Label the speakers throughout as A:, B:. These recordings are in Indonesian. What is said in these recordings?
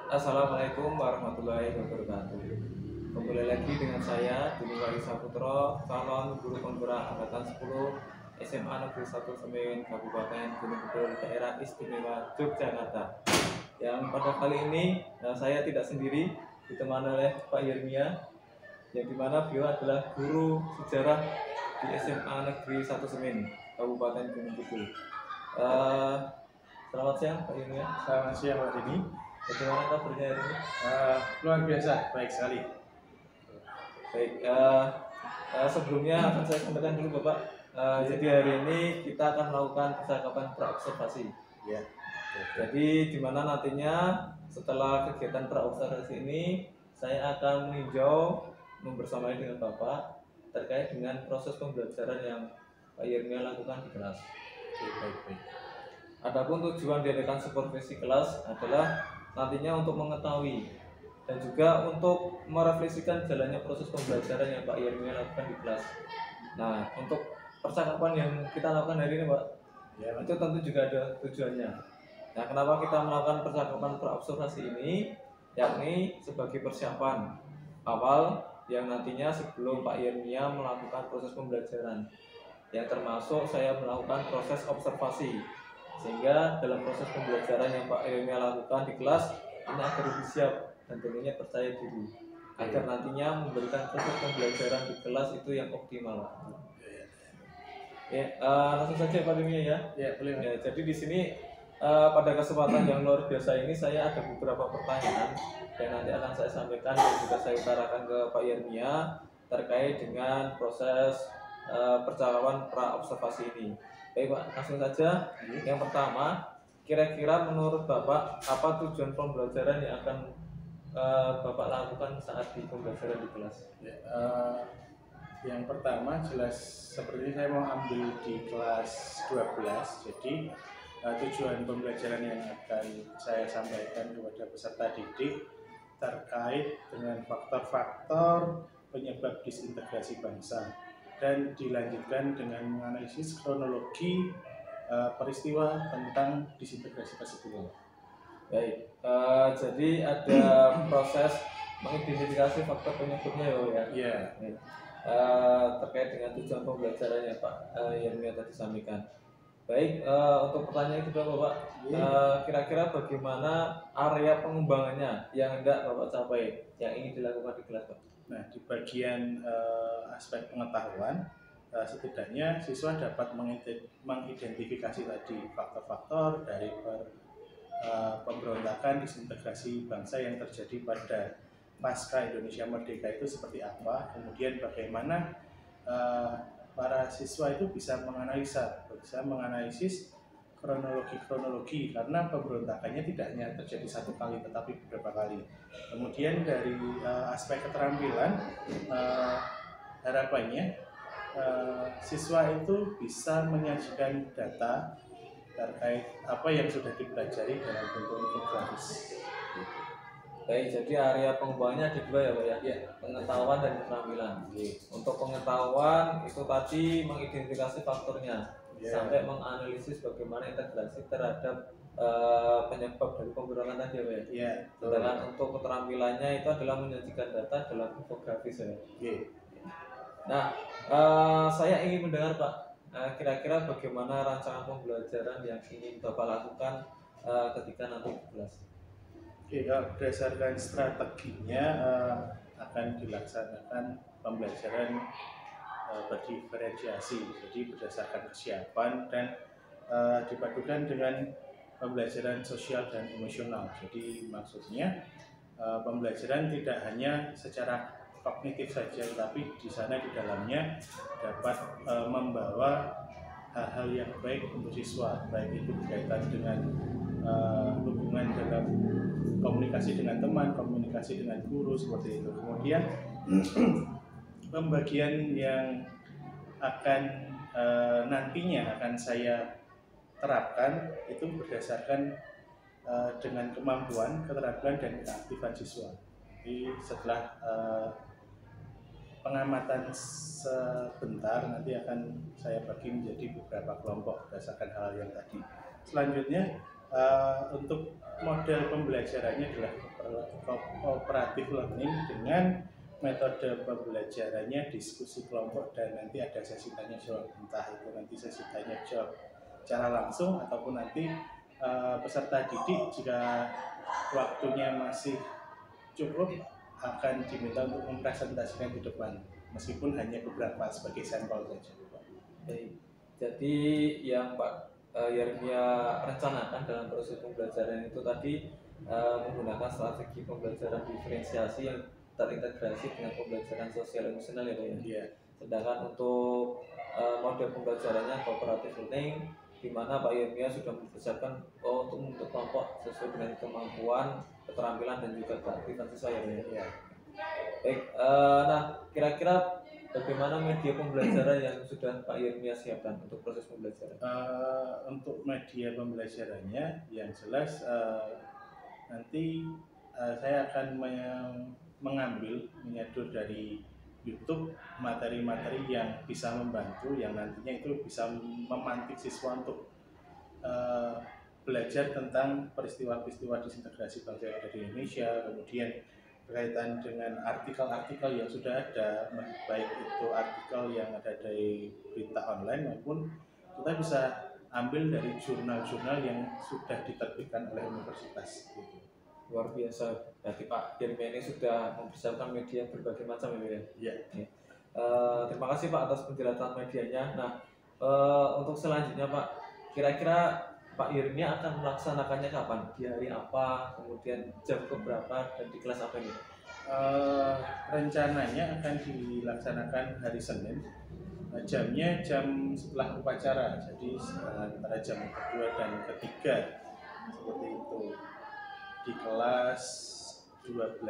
A: Assalamualaikum warahmatullahi wabarakatuh. Kembali lagi dengan saya Dini Wali Saputro, calon guru penggerak angkatan 10 SMA Negeri 1 Semen, Kabupaten Gunung Kidul, Daerah Istimewa Yogyakarta. Yang pada kali ini saya tidak sendiri, ditemani oleh Pak Yermia, yang dimana beliau adalah guru sejarah di SMA Negeri 1 Semen, Kabupaten Gunung Kidul. Selamat siang Pak Yermia.
B: Selamat siang Pak Dini.
A: Bagaimana kabarnya hari ini?
B: Luar biasa, baik sekali.
A: Baik, sebelumnya akan saya sampaikan dulu Bapak. Jadi hari ini kita akan melakukan percakapan praobservasi.
B: Ya.
A: Jadi di mana nantinya setelah kegiatan praobservasi ini saya akan meninjau membersamai dengan Bapak terkait dengan proses pembelajaran yang Pak Yermia lakukan di kelas.
B: Baik.
A: Adapun tujuan diadakan supervisi kelas adalah nantinya untuk mengetahui dan juga untuk merefleksikan jalannya proses pembelajaran yang Pak Yermia lakukan di kelas. Nah, untuk percakapan yang kita lakukan hari ini Pak,
B: Ya,
A: itu tentu juga ada tujuannya. Nah, kenapa kita melakukan percakapan praobservasi ini? Yakni sebagai persiapan awal yang nantinya sebelum Pak Yermia melakukan proses pembelajaran, yang termasuk saya melakukan proses observasi, sehingga dalam proses pembelajaran yang Pak Yermia lakukan di kelas ini agar lebih siap dan tentunya percaya diri, agar nantinya memberikan proses pembelajaran di kelas itu yang optimal. Ya, langsung saja Pak Yermia ya.
B: Ya, boleh.
A: Ya, jadi di sini pada kesempatan yang luar biasa ini saya ada beberapa pertanyaan yang nanti akan saya sampaikan dan juga saya utarakan ke Pak Yermia terkait dengan proses percakapan praobservasi ini. Baik Pak, langsung saja. Yang pertama, kira-kira menurut Bapak apa tujuan pembelajaran yang akan Bapak lakukan saat di pembelajaran di kelas?
B: Ya, yang pertama jelas seperti saya mau ambil di kelas 12. Jadi tujuan pembelajaran yang akan saya sampaikan kepada peserta didik terkait dengan faktor-faktor penyebab disintegrasi bangsa, dan dilanjutkan dengan menganalisis kronologi peristiwa tentang disintegrasi tersebut.
A: Baik, jadi ada proses mengidentifikasi faktor penyebabnya ya.
B: Iya.
A: Terkait dengan tujuan pembelajaran yang Pak Yermia tadi sampaikan. Baik, untuk pertanyaan kedua Bapak, kira-kira bagaimana area pengembangannya yang hendak Bapak capai, yang ingin dilakukan di kelas Pak?
B: Nah, di bagian aspek pengetahuan, setidaknya siswa dapat mengidentifikasi tadi faktor-faktor dari pemberontakan disintegrasi bangsa yang terjadi pada pasca Indonesia Merdeka itu seperti apa, kemudian bagaimana para siswa itu bisa menganalisis kronologi, karena pemberontakannya tidak hanya terjadi satu kali tetapi beberapa kali. Kemudian dari aspek keterampilan, harapannya siswa itu bisa menyajikan data terkait apa yang sudah dipelajari dalam bentuk infografis.
A: Baik, jadi area pengembangannya ada dua ya Pak ya?
B: Ya.
A: Pengetahuan dan keterampilan. Untuk pengetahuan itu tadi mengidentifikasi faktornya, sampai menganalisis bagaimana integrasi terhadap penyebab dari pemberontakan tadi ya Pak ya?
B: Ya.
A: Sedangkan untuk keterampilannya itu adalah menyajikan data dalam infografis ya. Nah, saya ingin mendengar Pak, kira-kira bagaimana rancangan pembelajaran yang ingin Bapak lakukan ketika nanti di kelas?
B: Berdasarkan strateginya akan dilaksanakan pembelajaran berdiferensiasi, jadi berdasarkan kesiapan dan dipadukan dengan pembelajaran sosial dan emosional. Jadi maksudnya pembelajaran tidak hanya secara kognitif saja, tapi di sana di dalamnya dapat membawa hal-hal yang baik untuk siswa, baik itu berkaitan dengan hubungan dalam komunikasi dengan teman, komunikasi dengan guru, seperti itu. Kemudian pembagian yang akan nantinya akan saya terapkan itu berdasarkan dengan kemampuan, keterampilan dan keaktifan siswa. Jadi setelah pengamatan sebentar, nanti akan saya bagi menjadi beberapa kelompok berdasarkan hal yang tadi. Selanjutnya untuk model pembelajarannya adalah cooperative learning dengan metode pembelajarannya diskusi kelompok dan nanti ada sesi tanya jawab, entah itu nanti sesi tanya jawab secara langsung ataupun nanti peserta didik jika waktunya masih cukup akan diminta untuk mempresentasikan di depan meskipun hanya beberapa sebagai sampel saja.
A: Baik. Jadi yang Pak Yernia rencanakan dalam proses pembelajaran itu tadi menggunakan strategi pembelajaran diferensiasi yang terintegrasi dengan pembelajaran sosial emosional ya Pak ya.
B: Iya.
A: Sedangkan untuk mode pembelajarannya cooperative learning, di mana Pak Yernia sudah mempersiapkan untuk membentuk kelompok sesuai dengan kemampuan, keterampilan dan juga keaktifan siswa ya Pak ya.
B: Iya.
A: Baik, nah kira-kira bagaimana media pembelajaran yang sudah Pak Yernia siapkan untuk proses pembelajaran?
B: Untuk media pembelajarannya yang jelas nanti saya akan menyadur dari YouTube materi-materi yang bisa membantu, yang nantinya itu bisa memantik siswa untuk belajar tentang peristiwa-peristiwa disintegrasi bangsa yang ada di Indonesia, kemudian berkaitan dengan artikel-artikel yang sudah ada, baik itu artikel yang ada dari berita online maupun kita bisa ambil dari jurnal-jurnal yang sudah diterbitkan oleh universitas. Gitu.
A: Luar biasa, berarti Pak Yernia ini sudah mempersiapkan media berbagai macam ya.
B: Iya.
A: Terima kasih Pak atas penjelasan medianya. Nah, untuk selanjutnya Pak, kira-kira Pak Yernia akan melaksanakannya kapan? Di hari apa? Kemudian jam keberapa dan di kelas apa ini?
B: Rencananya akan dilaksanakan hari Senin. Jamnya jam setelah upacara, jadi antara jam kedua dan ketiga seperti itu di kelas 12.3.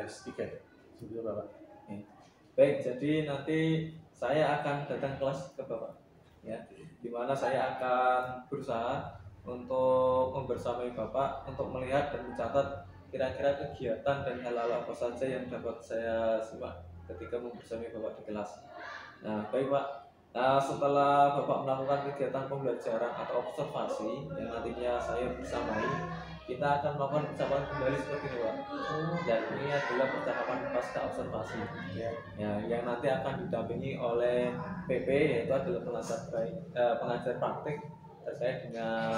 B: Seperti Bapak.
A: Baik, jadi nanti saya akan datang kelas ke Bapak, ya, dimana saya akan berusaha untuk membersamai Bapak untuk melihat dan mencatat kira-kira kegiatan dan hal-hal apa saja yang dapat saya simak ketika membersamai Bapak di kelas. Nah, baik Pak. Nah, setelah Bapak melakukan kegiatan pembelajaran atau observasi yang nantinya saya bersamai, kita akan melakukan percakapan kembali seperti ini Pak. Dan ini adalah percakapan pasca observasi ya, yang nanti akan didampingi oleh PP, yaitu adalah pengajar praktik terkait dengan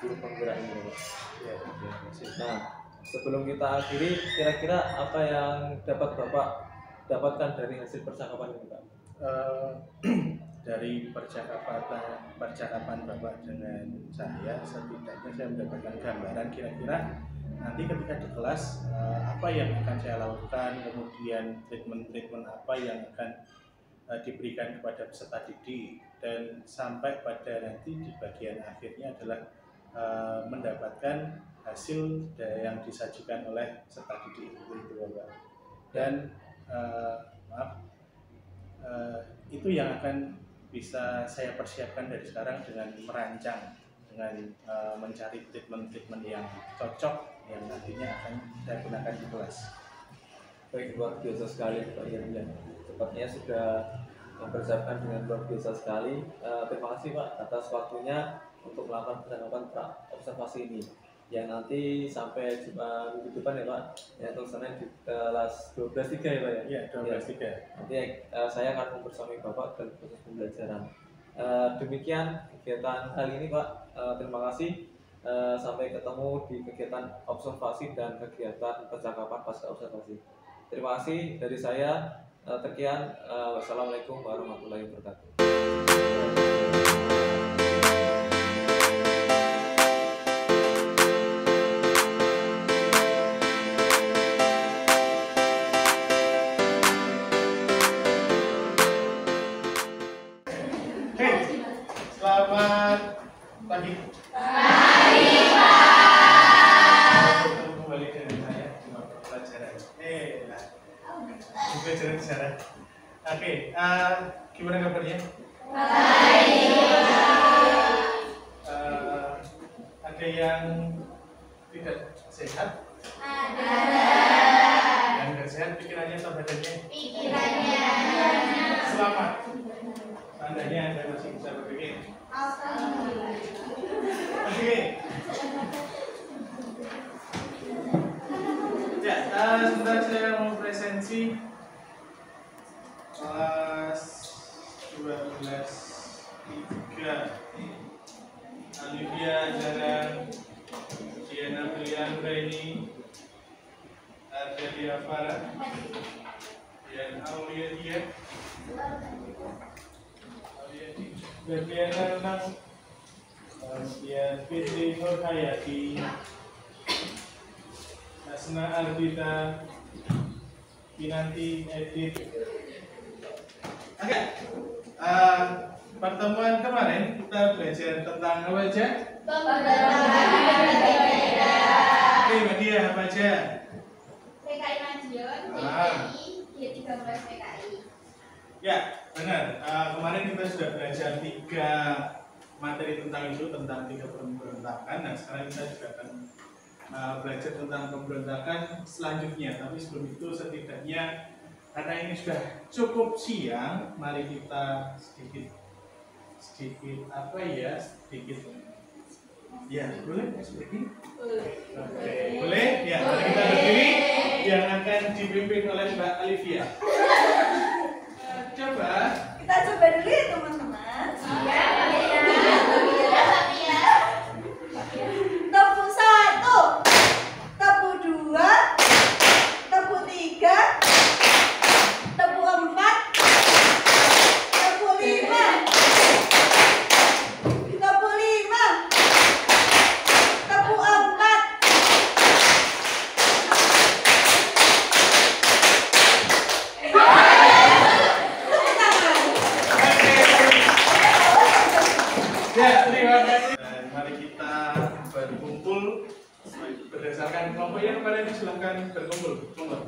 A: guru penggerak ini Pak. Nah, sebelum kita akhiri, kira-kira apa yang dapat Bapak dapatkan dari hasil percakapan ini Pak?
B: Dari percakapan Bapak dengan saya, setidaknya saya mendapatkan gambaran kira-kira nanti ketika di kelas apa yang akan saya lakukan, kemudian treatment apa yang akan diberikan kepada peserta didik, dan sampai pada nanti di bagian akhirnya adalah mendapatkan hasil yang disajikan oleh peserta didik itu Bapak. Dan itu yang akan bisa saya persiapkan dari sekarang dengan merancang, dengan mencari treatment yang cocok yang nantinya akan saya gunakan di kelas.
A: Baik, luar biasa sekali Pak Yernia. Sepertinya sudah mempersiapkan dengan luar biasa sekali. Terima kasih Pak atas waktunya untuk melakukan percakapan observasi ini. Yang nanti sampai minggu depan ya Pak, yang terusnya di kelas 12.3 ya Pak ya?
B: Iya, 12.3.
A: Ya. Nanti saya akan membersamai Bapak dalam proses pembelajaran. Demikian kegiatan kali ini Pak. Terima kasih. Sampai ketemu di kegiatan observasi dan kegiatan percakapan pasca observasi. Terima kasih dari saya. Sekian. Wassalamualaikum warahmatullahi wabarakatuh.
B: Selamat pagi.
C: Pagi Pak.
B: Kembali dengan saya di mata pelajaran. Pelajaran sejarah. Oke, gimana kabarnya?
C: Baik.
B: Ada yang tidak sehat?
C: Ada.
B: Yang tidak sehat pikirannya atau badannya?
C: Pikirannya.
B: Selamat. Tandanya Anda masih bisa berpikir.
C: Alhamdulillah.
B: Oke. Ya, sebentar saya mau presensi kelas 12 3 Alivia Jalan, Diana Brilian Raini, Ardelia Farah, dan Aulia Dia, Berdiana Renang, kemudian Fitri Nur Hayati, Asna Albita, Kinanti Edit. Oke, pertemuan kemarin kita belajar tentang apa aja? Oke, Mbak Dia, apa aja?
C: PKI Madiun, G13 PKI.
B: Ya, benar. Kemarin kita sudah belajar 3 materi tentang itu, tentang 3 pemberontakan. Nah, sekarang kita juga akan belajar tentang pemberontakan selanjutnya. Tapi sebelum itu setidaknya karena ini sudah cukup siang, mari kita sedikit apa ya, sedikit ya, boleh sedikit? Oke, boleh? Ya, mari kita berdiri yang akan dipimpin oleh Mbak Alivia. Coba
D: Kita coba dulu ya teman-teman. Tepuk 1, tepuk 2, tepuk 3, tepuk 4, tepuk 5, tepuk 5, tepuk 4.
B: ya, terima kasih. Dan mari kita berkumpul berdasarkan kelompok yang kemarin, silakan berkumpul. Monggo.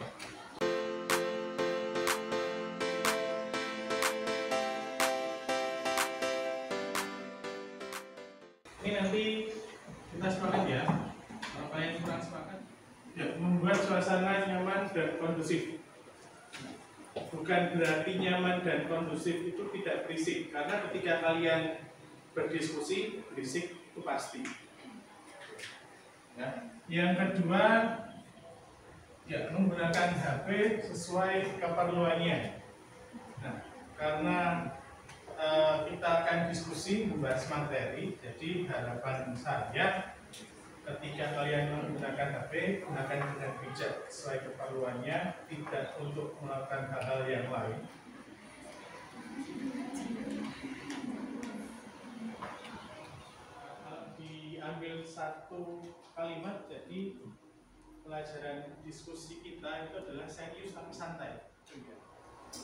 B: Ini nanti kita sepakat ya. Apa yang kurang sepakat? Ya, membuat suasana nyaman dan kondusif. Bukan berarti nyaman dan kondusif itu tidak berisik, karena ketika kalian berdiskusi, berisik itu pasti. Ya. Yang kedua, ya, menggunakan HP sesuai keperluannya. Nah, karena kita akan diskusi membahas materi, jadi harapan saya ketika kalian menggunakan HP, gunakan dengan bijak sesuai keperluannya, tidak untuk melakukan hal-hal yang lain. Diambil satu kalimat, jadi pelajaran diskusi kita itu adalah serius tapi santai.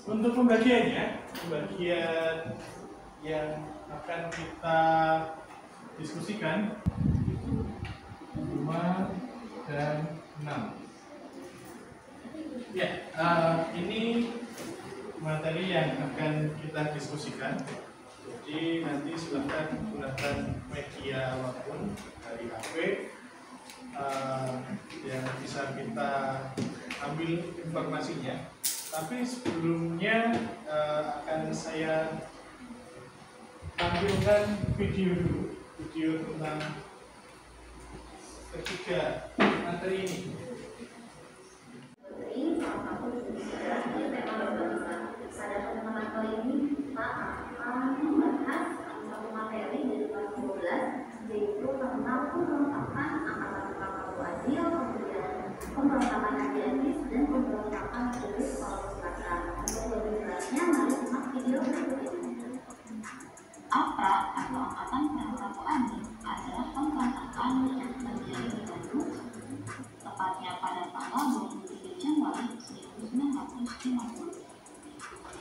B: Untuk pembagiannya, pembagian yang akan kita diskusikan 5 dan 6. Ya, ini materi yang akan kita diskusikan. Jadi nanti silahkan gunakan media apapun dari HP yang bisa kita ambil informasinya. Tapi sebelumnya akan saya tampilkan video dulu, video tentang ketiga materi ini.
E: Ini salah satu dari tema organisasi. Pada pertemuan kali ini kita akan membahas satu materi dari kelas 12, yaitu tentang pemberontakan angkatan Papua Adil, kemudian pemberontakan Adianis dan pemberontakan Tulis Sulawesi Selatan. Untuk lebih jelasnya, mari simak video berikut ini. APRA atau Angkatan Papua Adil adalah pemberontakan yang terjadi di Bandung, tepatnya pada tanggal 23 Januari 1950.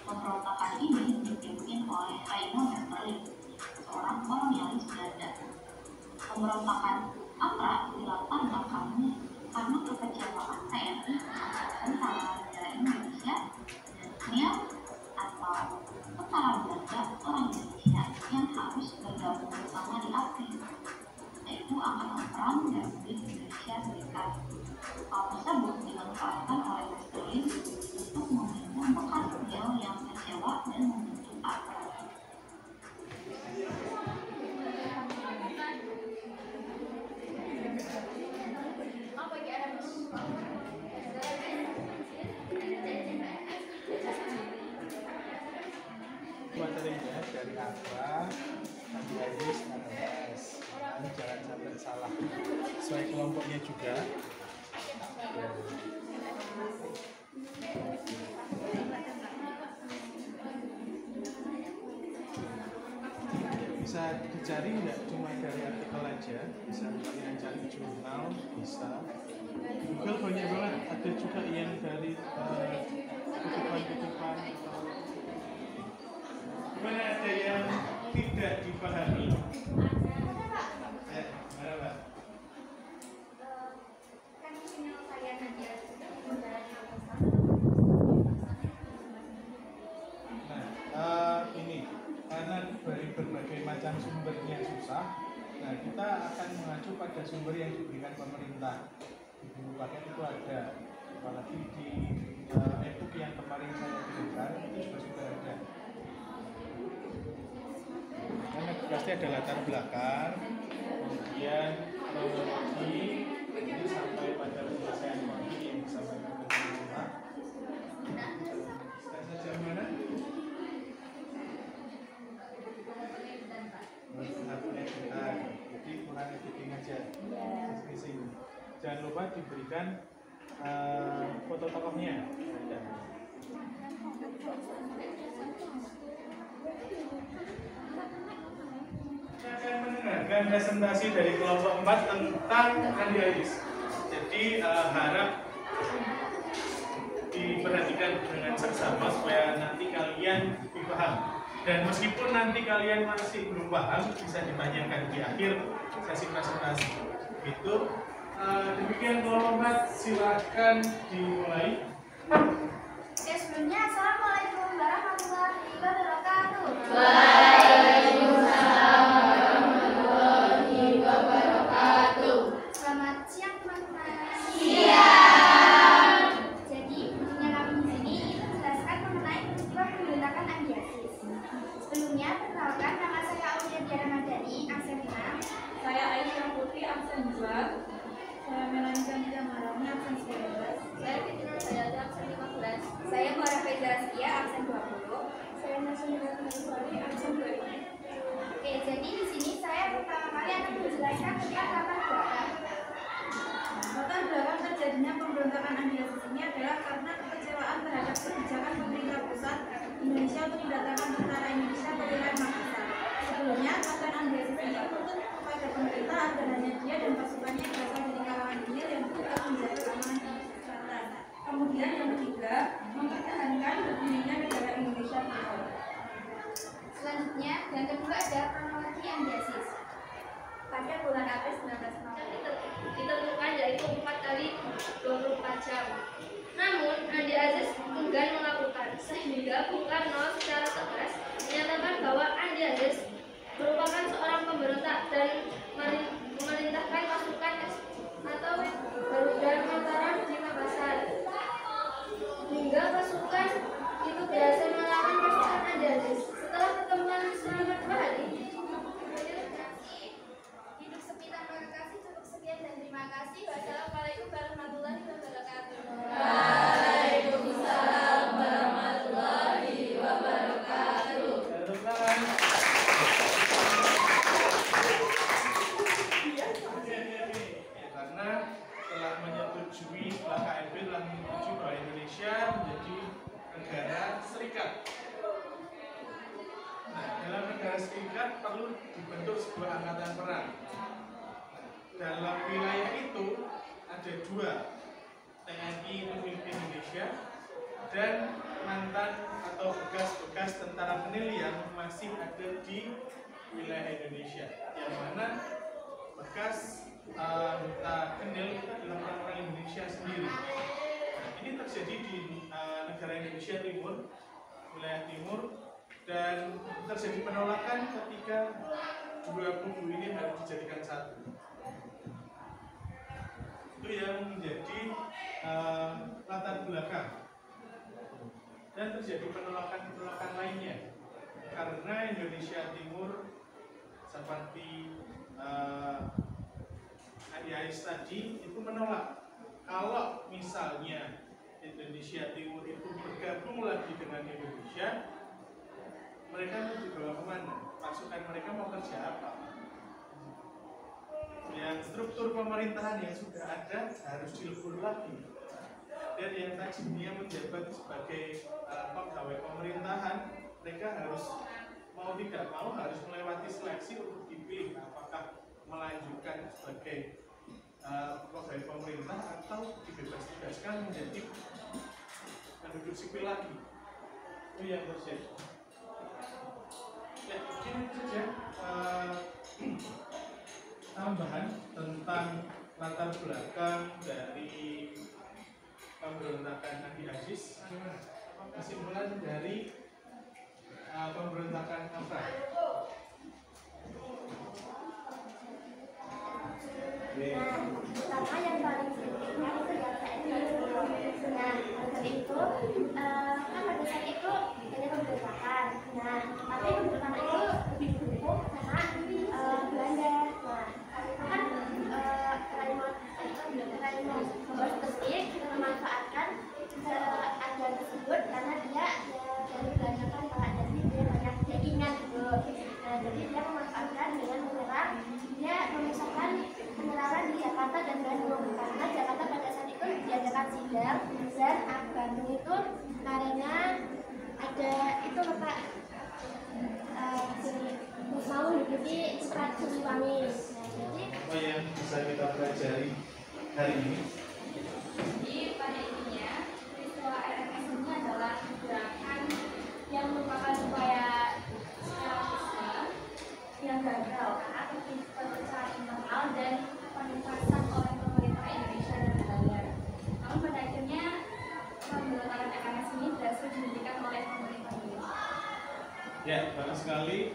E: Pemberontakan ini dipimpin oleh Raino Merteli, seorang kolonialis Belanda. Pemberontakan APRA dilatar belakangi karena kekecewaan TNI tentara negara Indonesia dan KRIA atau tentara Belanda orang Indonesia yang harus bergabung bersama di ABRI, yaitu Angkatan Perang Republik Indonesia Serikat. Hal tersebut dimanfaatkan oleh Merteli untuk meminta bekas beliau yang kecewa dan membentuk APRA.
B: Cakra, Andi Aziz, AMS. Jangan sampai salah. Sesuai kelompoknya juga. Bisa dicari nggak cuma dari artikel aja, bisa kalian cari jurnal, bisa Google banyak banget, ada juga yang dari kutipan-kutipan atau gimana, ada yang tidak dipahami. Mana Mbak?
C: Kan channel saya nanti
B: Ini karena dari berbagai macam sumbernya susah, nah kita akan mengacu pada sumber yang diberikan pemerintah. Di buku paket itu ada, apalagi di e-book yang kemarin saya berikan itu juga sudah ada. Karena pasti ada latar belakang, kemudian kronologi, ini sampai pada penyelesaian konflik yang disampaikan oleh pemerintah. Sejauh mana? Jadi kurang editing aja. Jangan lupa diberikan foto tokohnya. Saya akan mendengarkan presentasi dari kelompok 4 tentang Andi Aziz. Jadi harap diperhatikan dengan seksama supaya nanti kalian lebih paham. Dan meskipun nanti kalian masih belum paham, bisa ditanyakan di akhir sesi presentasi. Itu demikian kelompok 4, silakan dimulai.
C: Oke, sebelumnya Assalamualaikum warahmatullahi wabarakatuh.
D: Waalaikumsalam warahmatullahi wabarakatuh.
C: Selamat siang teman-teman.
D: Siang.
C: Jadi bukunya kami di sini itu menjelaskan mengenai peristiwa pemberontakan Andi Aziz. Sebelumnya perkenalkan, nama saya Aulia Diana Madani, absen 5.
D: Saya Aisyah Putri, absen 2. Saya Melani Chandra Marani, absen 19.
C: Saya Fitri Bayati, absen 15.
D: Saya Mara Feza Askia, absen 20.
C: Saya Nasional Nasional, absen 2. Oke, jadi di sini saya pertama kali akan menjelaskan tentang latar belakang.
D: Latar belakang terjadinya pemberontakan Andi Aziz ini adalah karena kekecewaan terhadap kebijakan pemerintah pusat Indonesia untuk mendatangkan tentara Indonesia ke wilayah Makassar. Sebelumnya, Kapten Andi Aziz ini menuntut kepada pemerintah agar hanya dia dan pasukannya yang berasal dari kalangan kecil yang bertugas menjaga keamanan di selatan. Kemudian yang ketiga, mempertahankan berdirinya negara Indonesia Timur.
C: Selanjutnya, yang kedua ada kronologi Andi Aziz. Pada bulan April 1960 ditentukan yaitu 4 kali 24 jam. Namun, Andi Aziz enggan melakukan, sehingga Bung Karno secara tegas menyatakan bahwa Andi Aziz merupakan seorang pemberontak dan memerintahkan pasukan atau Garuda Nusantara di Makassar. Hingga pasukan itu berhasil melawan pasukan Andi Aziz. Setelah pertemuan selama 2 hari, hidup sepi tanpa kekasih. Cukup sekian dan terima kasih. Wassalamualaikum warahmatullahi wabarakatuh.
D: Waalaikumsalam warahmatullahi wabarakatuh.
B: Karena telah menyetujui, setelah KMP telah menyetujui bahwa Indonesia menjadi negara serikat. Nah, dalam negara serikat perlu dibentuk sebuah angkatan perang. Dalam wilayah itu ada 2, TNI Republik Indonesia dan mantan atau bekas-bekas tentara penil yang masih ada di wilayah Indonesia, yang mana bekas anggota penil itu adalah orang-orang Indonesia sendiri. Nah, ini terjadi di negara Indonesia Timur, wilayah timur, dan terjadi penolakan ketika 2 kubu ini harus dijadikan satu. Itu yang menjadi latar belakang. Dan terjadi penolakan lainnya karena Indonesia Timur seperti Andi Aziz tadi itu menolak kalau misalnya Indonesia Timur itu bergabung lagi dengan Indonesia, mereka mau dibawa kemana? Pasukan mereka mau kerja apa? Yang struktur pemerintahan yang sudah ada harus dilebur lagi. Dan yang tadinya menjabat sebagai pegawai pemerintahan, mereka harus mau tidak mau harus melewati seleksi untuk dipilih apakah melanjutkan sebagai pegawai pemerintah atau dibebas tugaskan menjadi penduduk sipil lagi. Itu yang terjadi. Ya, mungkin itu saja tambahan tentang latar belakang dari pemberontakan anti-ISIS. Kesimpulan dari pemberontakan apa?
C: Pertama yang paling pentingnya itu ya Nah, pada itu kan pada saat itu ada pemberontakan. Nah, tapi pemberontakan itu lebih didukung sama Belanda. Nah, kan Raymond Borsig memanfaatkan ajaran tersebut karena dia dari Belanda kan Pak, jadi dia banyak keinginan gitu. Nah, jadi dia memanfaatkan dengan menyerang, dia memisahkan penyerangan di Jakarta dan Bandung karena Jakarta pada saat itu diadakan sidang dan Bandung itu karena ada itu Pak mau mengikuti Surat Siliwangi. Nah, jadi
B: apa yang bisa kita pelajari hari ini?
C: Jadi pada intinya peristiwa RMS ini adalah gerakan yang merupakan upaya separatisme yang gagal karena perpecahan internal dan penugasan oleh pemerintah Indonesia dan Belanda. Namun pada akhirnya pemberontakan RMS ini berhasil dihentikan oleh pemerintah Indonesia.
B: Ya, bagus sekali.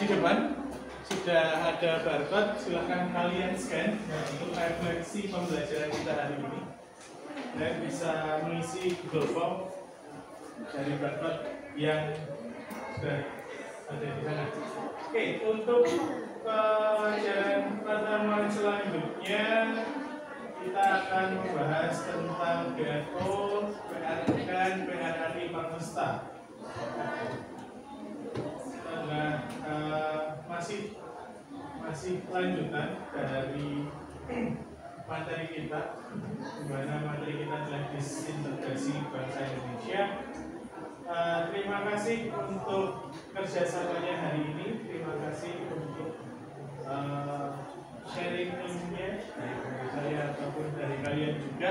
B: Di depan sudah ada barcode, silahkan kalian scan untuk refleksi pembelajaran kita hari ini dan bisa mengisi Google Form dari barcode yang sudah ada di sana. Oke, untuk pelajaran pertemuan selanjutnya kita akan membahas tentang BFO, PRN, PRRI Pangusta. Nah, masih lanjutan dari materi kita, di mana materi kita adalah disintegrasi bangsa Indonesia. Terima kasih untuk kerjasamanya hari ini. Terima kasih untuk sharing ilmunya dari saya ataupun dari kalian juga.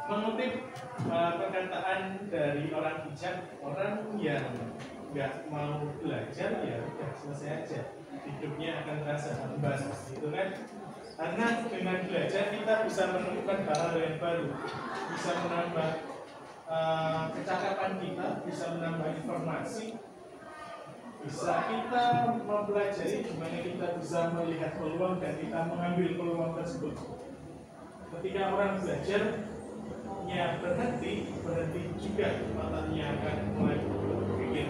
B: Mengutip perkataan dari orang bijak, orang yang nggak mau belajar ya udah selesai aja, hidupnya akan terasa hambar, gitu kan? Karena dengan belajar kita bisa menemukan hal-hal yang baru, bisa menambah kecakapan kita, bisa menambah informasi, bisa kita mempelajari gimana kita bisa melihat peluang dan kita mengambil peluang tersebut. Ketika orang belajar berhenti juga matanya akan mulai berpikir.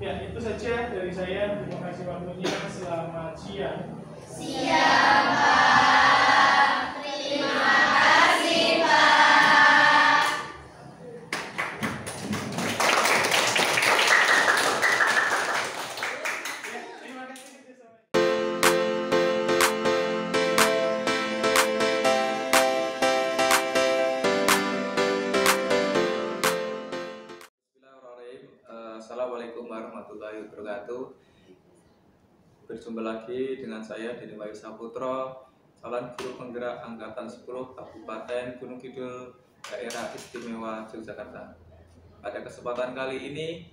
B: Ya, itu saja dari saya. Terima kasih waktunya. Selamat siang.
C: Siap, Pak. Terima kasih, Pak.
B: Ya, terima kasih.
A: Assalamualaikum warahmatullahi wabarakatuh. Berjumpa lagi dengan saya Denny Wahyu Saputro, calon guru penggerak angkatan 10 Kabupaten Gunung Kidul, Daerah Istimewa Yogyakarta. Pada kesempatan kali ini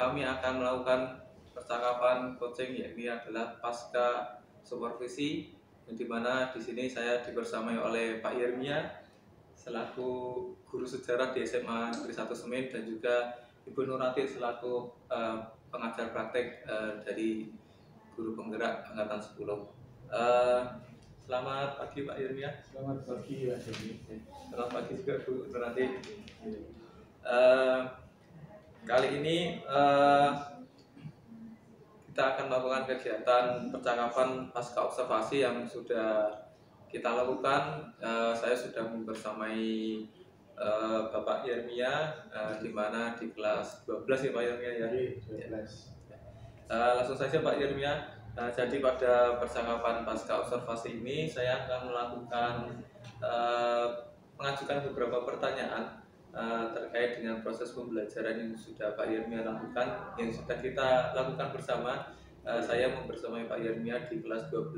A: kami akan melakukan percakapan coaching, yakni adalah pasca supervisi, di mana di sini saya dibersamai oleh Pak Yermia selaku guru sejarah di SMA Negeri 1 Semin dan juga Ibu Nurati selaku pengajar praktek dari guru penggerak angkatan 10. Selamat pagi Pak Yermia.
B: Selamat pagi Pak Denny.
A: Selamat pagi juga Bu Nurati. Kali ini kita akan melakukan kegiatan percakapan pasca observasi yang sudah kita lakukan. Saya sudah membersamai Bapak Yermia, di mana di kelas 12 ya Pak Yermia ya.
B: Jadi 12.
A: Langsung saja Pak Yermia. Jadi pada percakapan pasca observasi ini saya akan melakukan mengajukan beberapa pertanyaan terkait dengan proses pembelajaran yang sudah Pak Yermia lakukan, yang sudah kita lakukan bersama. Saya membersamai Pak Yermia di kelas 12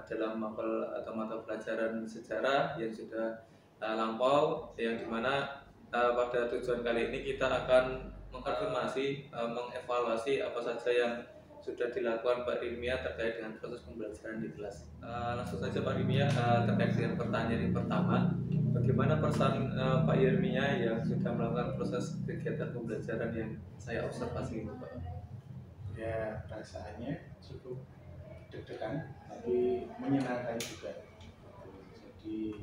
A: dalam mapel atau mata pelajaran sejarah yang sudah lampau, yang dimana pada tujuan kali ini kita akan mengkonfirmasi, mengevaluasi apa saja yang sudah dilakukan Pak Rimia terkait dengan proses pembelajaran di kelas. Langsung saja Pak Rimia, terkait dengan pertanyaan yang pertama, bagaimana perasaan Pak Yermia yang sudah melakukan proses kegiatan pembelajaran yang saya observasi ini Pak?
B: Ya, perasaannya cukup deg-degan, tapi menyenangkan juga. Jadi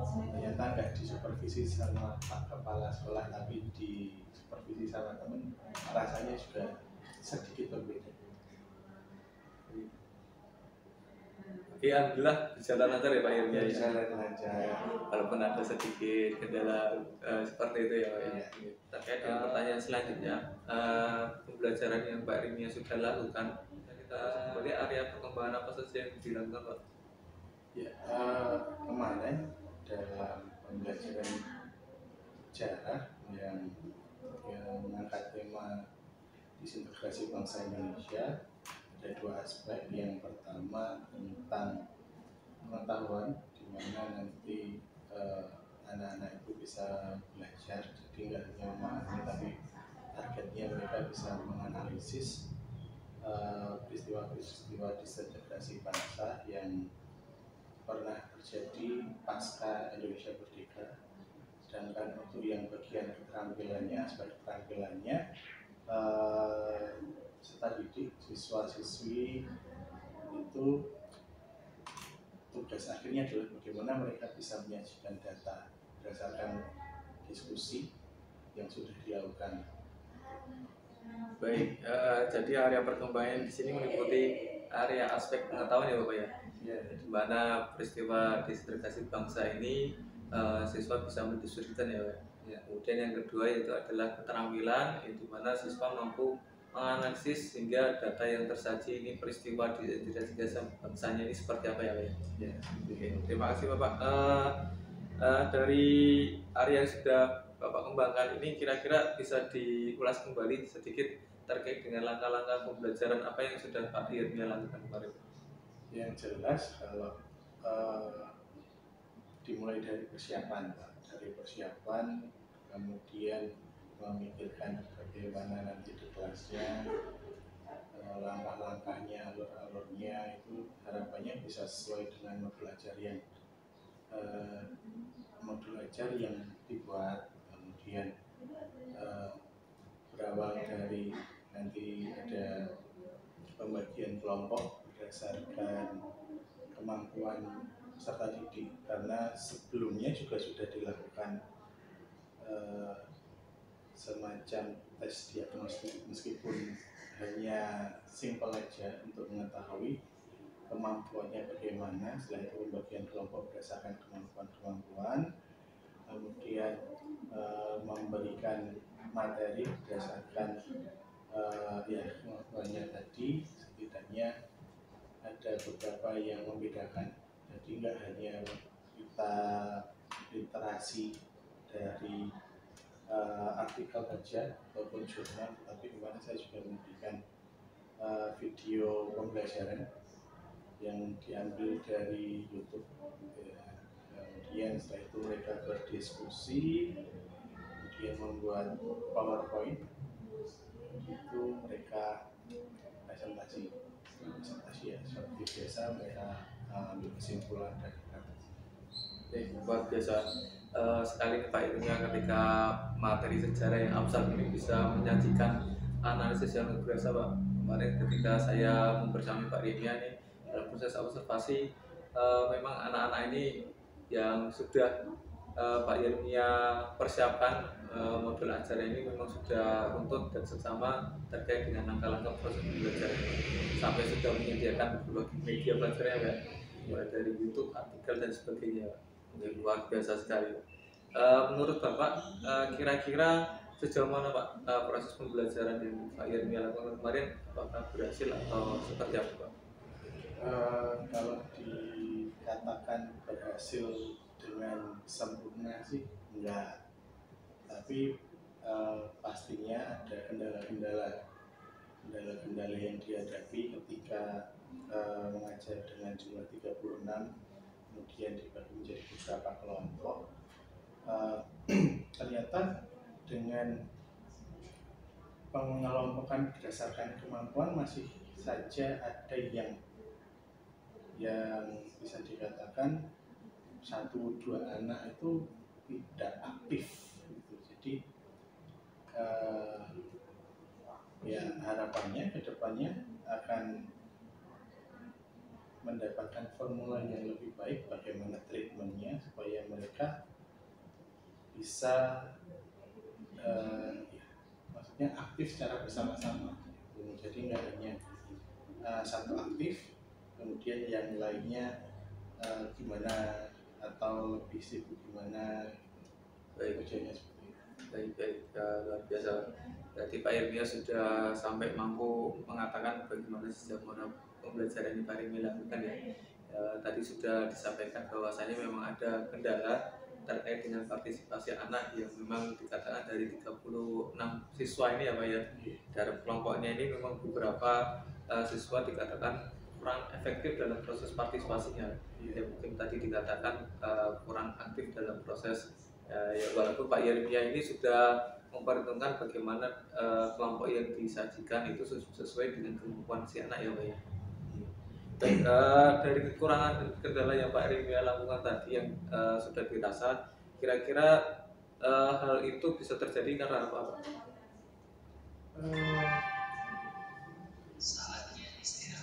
B: ternyata nggak disupervisi sama Pak Kepala Sekolah, tapi disupervisi sama teman, rasanya juga sedikit berbeda.
A: Oke, alhamdulillah berjalan lancar ya Pak Yermia.
B: Bisa lancar.
A: Walaupun ada sedikit kendala seperti itu ya Pak ya. Terkait dengan pertanyaan selanjutnya, pembelajaran yang Pak Rimia sudah lakukan, kita kembali area perkembangan apa saja yang dilakukan Pak?
B: Ya, kemarin dalam pembelajaran sejarah yang mengangkat tema disintegrasi bangsa Indonesia, ada dua aspek. Yang pertama tentang pengetahuan, di mana nanti anak-anak itu bisa belajar, jadi nggak hanya memahami, tapi targetnya mereka bisa menganalisis peristiwa-peristiwa disintegrasi bangsa yang pernah terjadi pasca Indonesia Merdeka. Sedangkan untuk yang bagian keterampilannya, aspek keterampilannya, serta didik siswa-siswi itu tugas akhirnya adalah bagaimana mereka bisa menyajikan data berdasarkan diskusi yang sudah dilakukan.
A: Baik, jadi area perkembangan di sini meliputi area aspek pengetahuan ya Bapak ya.
B: Ya,
A: Di mana peristiwa disintegrasi bangsa ini siswa bisa mendiskusikan ya Pak. Ya, kemudian yang kedua yaitu adalah keterampilan, di mana siswa mampu menganalisis sehingga data yang tersaji ini peristiwa disintegrasi bangsanya ini seperti apa ya Pak ya.
B: ya.
A: Oke, terima kasih Bapak. Dari area yang sudah Bapak kembangkan ini kira-kira bisa diulas kembali sedikit terkait dengan langkah-langkah pembelajaran apa yang sudah Pak Yermia lakukan kemarin.
B: Yang jelas kalau dimulai dari persiapan, Pak. Dari persiapan, kemudian memikirkan bagaimana nanti di kelasnya, langkah-langkahnya, alur-alurnya, itu harapannya bisa sesuai dengan modul ajar yang dibuat. Kemudian berawal dari nanti ada pembagian kelompok berdasarkan kemampuan peserta didik, karena sebelumnya juga sudah dilakukan semacam tes diagnostik, meskipun hanya simpel aja untuk mengetahui kemampuannya bagaimana. Setelah itu pembagian kelompok berdasarkan kemampuan, kemudian memberikan materi berdasarkan kemampuannya tadi. Setidaknya ada beberapa yang membedakan, jadi nggak hanya kita literasi dari artikel saja ataupun jurnal, tapi kemarin saya juga memberikan video pembelajaran yang diambil dari YouTube. Kemudian setelah itu mereka berdiskusi, kemudian membuat PowerPoint, itu mereka presentasi ya, seperti biasa mereka ambil kesimpulan dari
A: Luar biasa sekali nih Pak Yermia ketika materi sejarah yang abstrak ini bisa menyajikan analisis yang luar biasa Pak. Kemarin ketika saya membersamai Pak Yermia nih dalam proses observasi, memang anak-anak ini yang sudah Pak Yermia persiapkan modul acara ini memang sudah runtut dan seksama terkait dengan langkah-langkah proses pembelajaran sampai sudah menyediakan berbagai media pelajaran ya, mulai dari YouTube, artikel dan sebagainya. Ini luar biasa sekali. Menurut Bapak, kira-kira sejauh mana Pak proses pembelajaran yang Pak Yernia lakukan kemarin, apakah berhasil atau seperti apa Pak?
B: Kalau dikatakan berhasil dengan sempurna sih enggak, tapi pastinya ada kendala-kendala yang dihadapi ketika mengajar dengan jumlah 36, kemudian dibagi menjadi beberapa kelompok. Ternyata dengan pengelompokan berdasarkan kemampuan masih saja ada yang bisa dikatakan 1-2 anak itu tidak aktif gitu. Jadi ya harapannya ke depannya akan mendapatkan formula yang lebih baik bagaimana treatmentnya supaya mereka bisa maksudnya aktif secara bersama-sama. Jadi nggak hanya satu aktif kemudian yang lainnya gimana atau lebih sibuk gimana.
A: Baik,
B: ujiannya seperti itu.
A: baik, luar biasa. Berarti Pak Yernia sudah sampai mampu mengatakan bagaimana sejauh mana pembelajaran yang Pak Yernia lakukan ya. Tadi sudah disampaikan bahwasanya memang ada kendala terkait dengan partisipasi anak yang memang dikatakan dari 36 siswa ini ya Pak ya. Dari kelompoknya ini memang beberapa siswa dikatakan kurang efektif dalam proses partisipasinya. Ya, mungkin tadi dikatakan kurang aktif dalam proses ya, walaupun Pak Yernia ini sudah memperhitungkan bagaimana kelompok yang disajikan itu sesuai dengan kemampuan si anak ya Pak ya. Baik, dari kekurangan kendala yang Pak Yernia lakukan tadi yang sudah dirasa, kira-kira hal itu bisa terjadi karena apa Pak?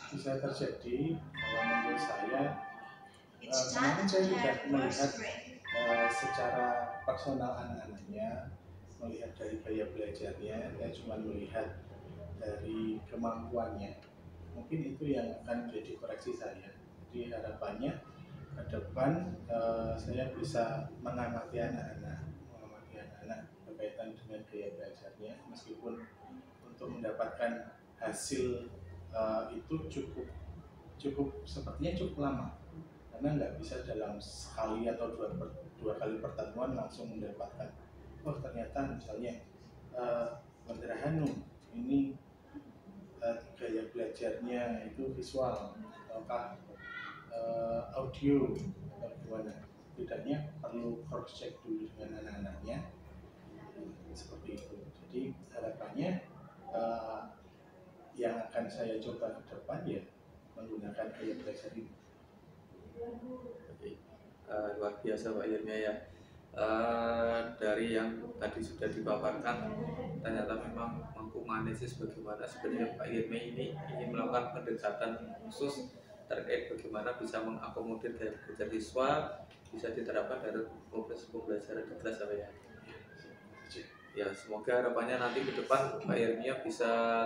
B: Bisa terjadi kalau menurut saya kemarin saya tidak melihat secara personal anak-anaknya, melihat dari gaya belajarnya, saya cuma melihat dari kemampuannya. Mungkin itu yang akan menjadi koreksi saya. Jadi harapannya ke depan saya bisa mengamati anak-anak berkaitan dengan gaya belajarnya, meskipun untuk mendapatkan hasil itu cukup sepertinya cukup lama, karena nggak bisa dalam sekali atau dua kali pertemuan langsung mendapatkan ternyata misalnya Menteri Hanum ini gaya belajarnya itu visual ataukah audio atau gimana. Tidaknya perlu cross check dulu dengan anak-anaknya seperti itu. Jadi harapannya yang akan saya coba ke depan ya menggunakan gaya belajar ini.
A: Luar biasa Pak Yernia ya. Dari yang tadi sudah dipaparkan, ternyata memang mampu menganalisis bagaimana sebenarnya Pak Yernia ini ingin melakukan pendekatan khusus terkait bagaimana bisa mengakomodir gaya belajar siswa bisa diterapkan dari proses pembelajaran di kelas apa ya. Ya, semoga harapannya nanti ke depan Pak Yernia bisa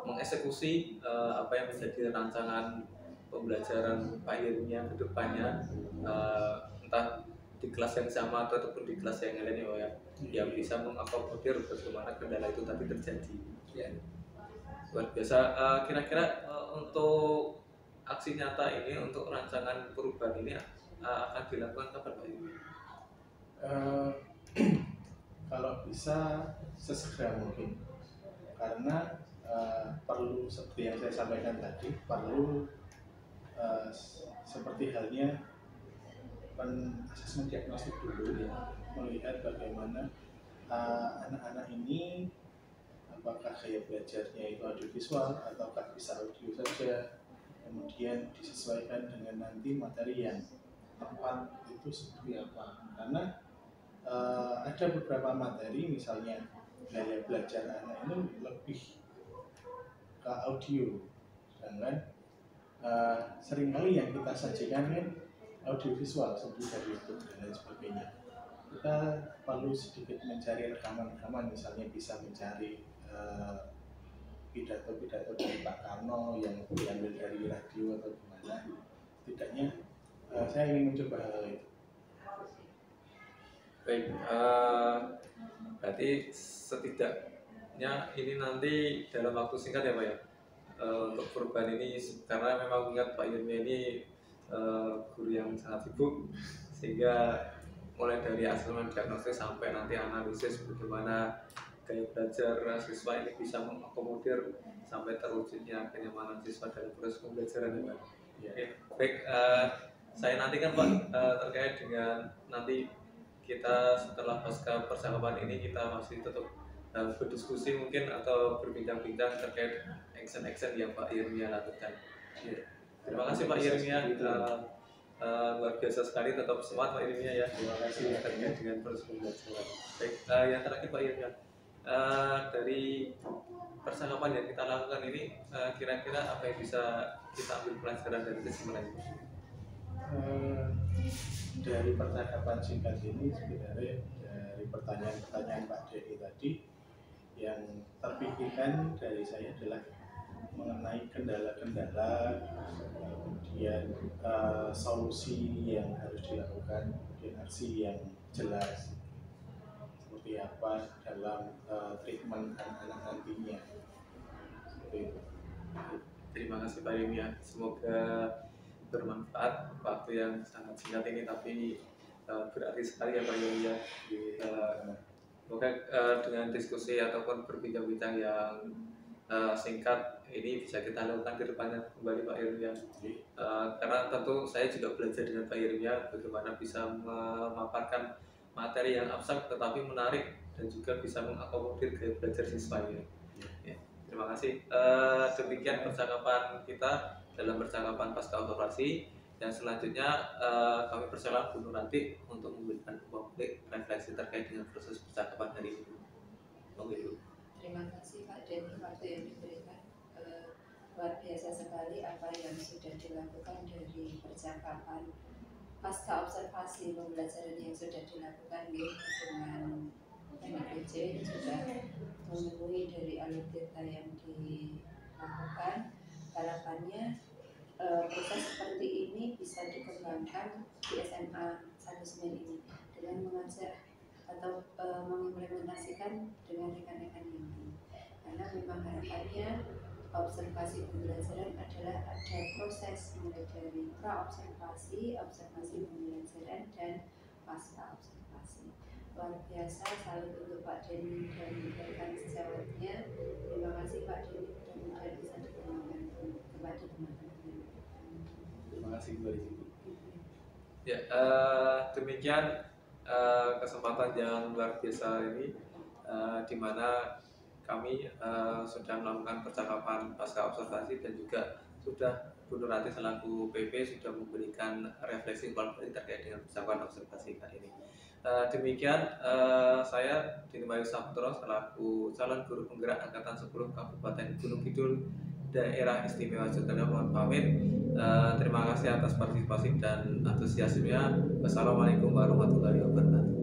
A: mengeksekusi apa yang menjadi rancangan pembelajaran Pak Yernia ke depannya, entah di kelas yang sama ataupun di kelas yang lain ya, yang bisa mengakomodir bagaimana kendala itu tadi terjadi. Ya. Luar biasa. Kira-kira untuk aksi nyata ini, untuk rancangan perubahan ini akan dilakukan kapan Pak Yernia?
B: Kalau bisa sesegera mungkin, karena perlu seperti yang saya sampaikan tadi, perlu seperti halnya asesmen diagnostik dulu ya, melihat bagaimana anak-anak ini apakah gaya belajarnya itu audiovisual ataukah bisa audio saja, kemudian disesuaikan dengan nanti materi yang tepat itu seperti apa. Karena ada beberapa materi misalnya gaya belajar anak ini lebih ke audio, sedangkan seringkali yang kita sajikan kan audiovisual seperti dari YouTube dan lain sebagainya. Kita perlu sedikit mencari rekaman-rekaman, misalnya bisa mencari pidato-pidato dari Pak Karno yang diambil dari radio atau gimana. Setidaknya saya ingin mencoba hal itu.
A: Baik, berarti setidaknya ini nanti dalam waktu singkat ya Pak ya, untuk perubahan ini, karena memang ingat Pak Yurnia ini guru yang sangat sibuk, sehingga mulai dari asesmen diagnostis sampai nanti analisis bagaimana gaya belajar siswa ini bisa mengakomodir sampai terwujudnya kenyamanan siswa dalam proses pembelajaran ya Pak.
B: Ya.
A: Oke, baik, saya nantikan Pak terkait dengan nanti kita setelah pasca percakapan ini kita masih tetap berdiskusi mungkin atau berbincang-bincang terkait action-action yang Pak Yurnia lakukan. Ya. Terima kasih Pak Yurnia, luar biasa sekali, tetap semangat Pak Yurnia ya.
B: Terima kasih
A: terkait dengan proses pembelajaran. Baik, yang terakhir Pak Yurnia, dari percakapan yang kita lakukan ini kira-kira apa yang bisa kita ambil pelajaran dari kesimpulan ini?
B: Dari percakapan singkat ini sebenarnya dari pertanyaan-pertanyaan Pak Dedi tadi yang terpikirkan dari saya adalah mengenai kendala-kendala, kemudian solusi yang harus dilakukan, kemudian aksi yang jelas seperti apa dalam treatment anak-anak nantinya. Seperti itu.
A: Terima kasih Pak Yurnia, semoga bermanfaat waktu yang sangat singkat ini, tapi berarti sekali ya Pak Yurnia. Semoga dengan diskusi ataupun berbincang-bincang yang singkat ini bisa kita lakukan ke depannya kembali Pak Yurnia. Karena tentu saya juga belajar dengan Pak Yurnia bagaimana bisa memaparkan materi yang abstrak tetapi menarik dan juga bisa mengakomodir gaya belajar siswa ini. Ya, terima kasih. Demikian percakapan kita dalam percakapan pasca observasi, dan selanjutnya kami persilakan Bu Nuranti untuk memberikan publik refleksi terkait dengan proses percakapan hari ini. Monggo Ibu.
F: Terima kasih Pak Denny, waktu yang diberikan luar biasa sekali apa yang sudah dilakukan dari percakapan pasca observasi pembelajaran yang sudah dilakukan dengan MPJ, sudah memenuhi dari alur data yang dilakukan. Harapannya proses seperti ini bisa dikembangkan di SMA 1 ini dengan mengajak atau mengimplementasikan dengan rekan-rekan yang lain, karena memang harapannya observasi pembelajaran adalah ada proses mulai dari pra-observasi, observasi pembelajaran, dan pasca observasi. Luar biasa, salut untuk Pak Denny dan rekan sejawatnya. Terima kasih Pak Denny, mudah-mudahan bisa dikembangkan kepada teman-teman.
A: Terima kasih kembali Ibu. Ya, demikian kesempatan yang luar biasa ini, di mana kami sudah melakukan percakapan pasca observasi dan juga sudah Bu Nuranti selaku PP sudah memberikan refleksi kembali terkait dengan percakapan observasi kali ini. Demikian saya Dini Bayu Saputro selaku calon guru penggerak angkatan 10 Kabupaten Gunung Kidul Daerah Istimewa Yogyakarta mohon pamit. Terima kasih atas partisipasi dan antusiasmenya. Wassalamualaikum warahmatullahi wabarakatuh.